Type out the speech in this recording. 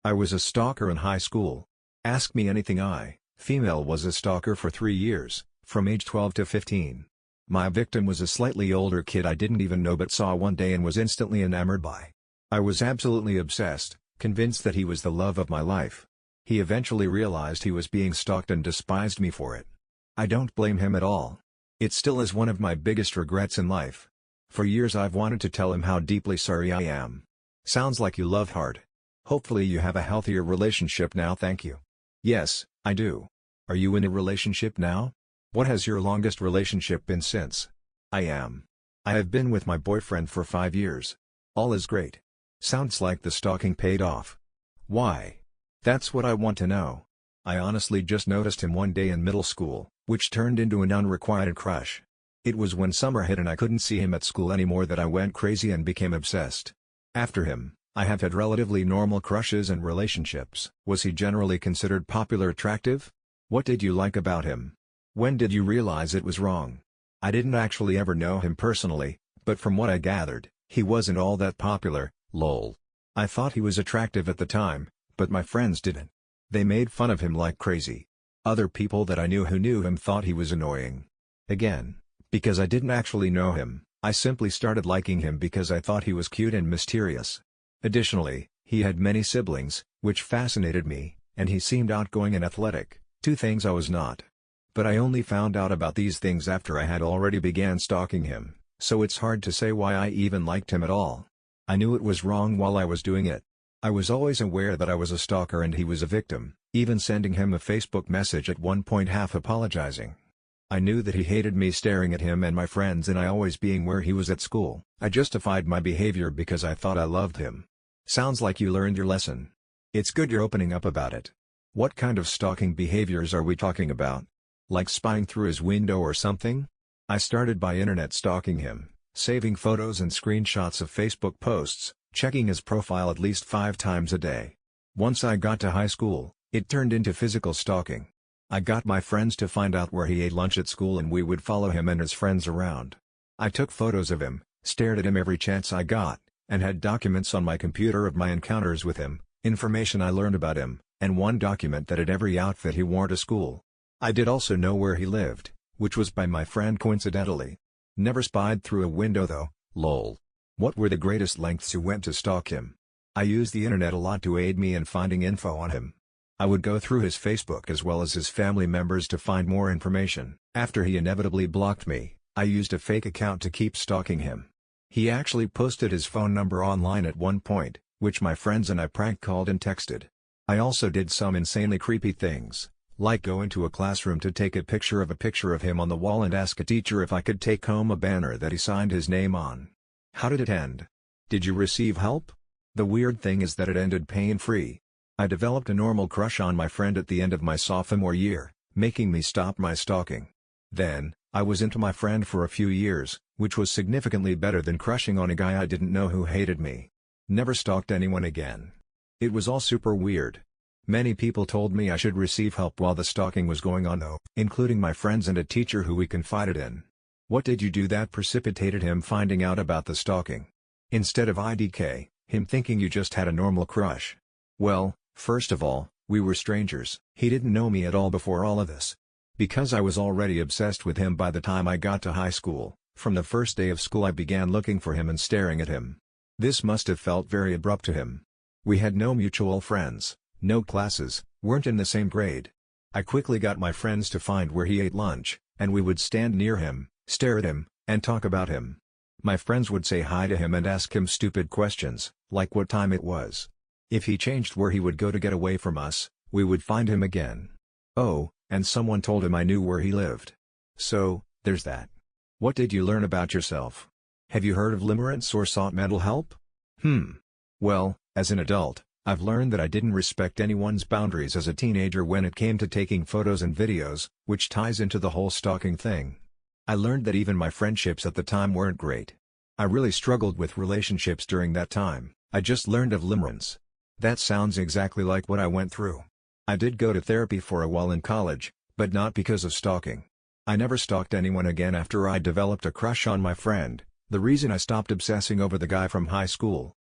I was a stalker in high school. Ask me anything. Female was a stalker for 3 years, from age 12 to 15. My victim was a slightly older kid I didn't even know but saw one day and was instantly enamored by. I was absolutely obsessed, convinced that he was the love of my life. He eventually realized he was being stalked and despised me for it. I don't blame him at all. It still is one of my biggest regrets in life. For years I've wanted to tell him how deeply sorry I am. Sounds like you love hard. Hopefully you have a healthier relationship now. Thank you. Yes, I do. Are you in a relationship now? What has your longest relationship been since? I have been with my boyfriend for 5 years. All is great. Sounds like the stalking paid off. Why? That's what I want to know. I honestly just noticed him one day in middle school, which turned into an unrequited crush. It was when summer hit and I couldn't see him at school anymore that I went crazy and became obsessed. After him, I have had relatively normal crushes and relationships. Was he generally considered popular, attractive? What did you like about him? When did you realize it was wrong? I didn't actually ever know him personally, but from what I gathered, he wasn't all that popular, lol. I thought he was attractive at the time, but my friends didn't. They made fun of him like crazy. Other people that I knew who knew him thought he was annoying. Again, because I didn't actually know him, I simply started liking him because I thought he was cute and mysterious. Additionally, he had many siblings, which fascinated me, and he seemed outgoing and athletic, 2 things I was not. But I only found out about these things after I had already began stalking him, so it's hard to say why I even liked him at all. I knew it was wrong while I was doing it. I was always aware that I was a stalker and he was a victim, even sending him a Facebook message at one point half apologizing. I knew that he hated me staring at him and my friends and I always being where he was at school. I justified my behavior because I thought I loved him. Sounds like you learned your lesson. It's good you're opening up about it. What kind of stalking behaviors are we talking about? Like spying through his window or something? I started by internet stalking him, saving photos and screenshots of Facebook posts, checking his profile at least 5 times a day. Once I got to high school, it turned into physical stalking. I got my friends to find out where he ate lunch at school and we would follow him and his friends around. I took photos of him, stared at him every chance I got, and had documents on my computer of my encounters with him, information I learned about him, and one document that had every outfit he wore to school. I did also know where he lived, which was by my friend coincidentally. Never spied through a window though, lol. What were the greatest lengths you went to stalk him? I used the internet a lot to aid me in finding info on him. I would go through his Facebook as well as his family members to find more information. After he inevitably blocked me, I used a fake account to keep stalking him. He actually posted his phone number online at one point, which my friends and I prank called and texted. I also did some insanely creepy things, like go into a classroom to take a picture of him on the wall and ask a teacher if I could take home a banner that he signed his name on. How did it end? Did you receive help? The weird thing is that it ended pain-free. I developed a normal crush on my friend at the end of my sophomore year, making me stop my stalking. Then, I was into my friend for a few years, which was significantly better than crushing on a guy I didn't know who hated me. Never stalked anyone again. It was all super weird. Many people told me I should receive help while the stalking was going on though, including my friends and a teacher who we confided in. What did you do that precipitated him finding out about the stalking? Instead of IDK, him thinking you just had a normal crush? Well, first of all, we were strangers. He didn't know me at all before all of this. Because I was already obsessed with him by the time I got to high school, from the first day of school I began looking for him and staring at him. This must have felt very abrupt to him. We had no mutual friends, no classes, weren't in the same grade. I quickly got my friends to find where he ate lunch, and we would stand near him, stare at him, and talk about him. My friends would say hi to him and ask him stupid questions, like what time it was. If he changed where he would go to get away from us, we would find him again. Oh, and someone told him I knew where he lived. So, there's that. What did you learn about yourself? Have you heard of limerence or sought mental help? Well, as an adult, I've learned that I didn't respect anyone's boundaries as a teenager when it came to taking photos and videos, which ties into the whole stalking thing. I learned that even my friendships at the time weren't great. I really struggled with relationships during that time. I just learned of limerence. That sounds exactly like what I went through. I did go to therapy for a while in college, but not because of stalking. I never stalked anyone again after I developed a crush on my friend. The reason I stopped obsessing over the guy from high school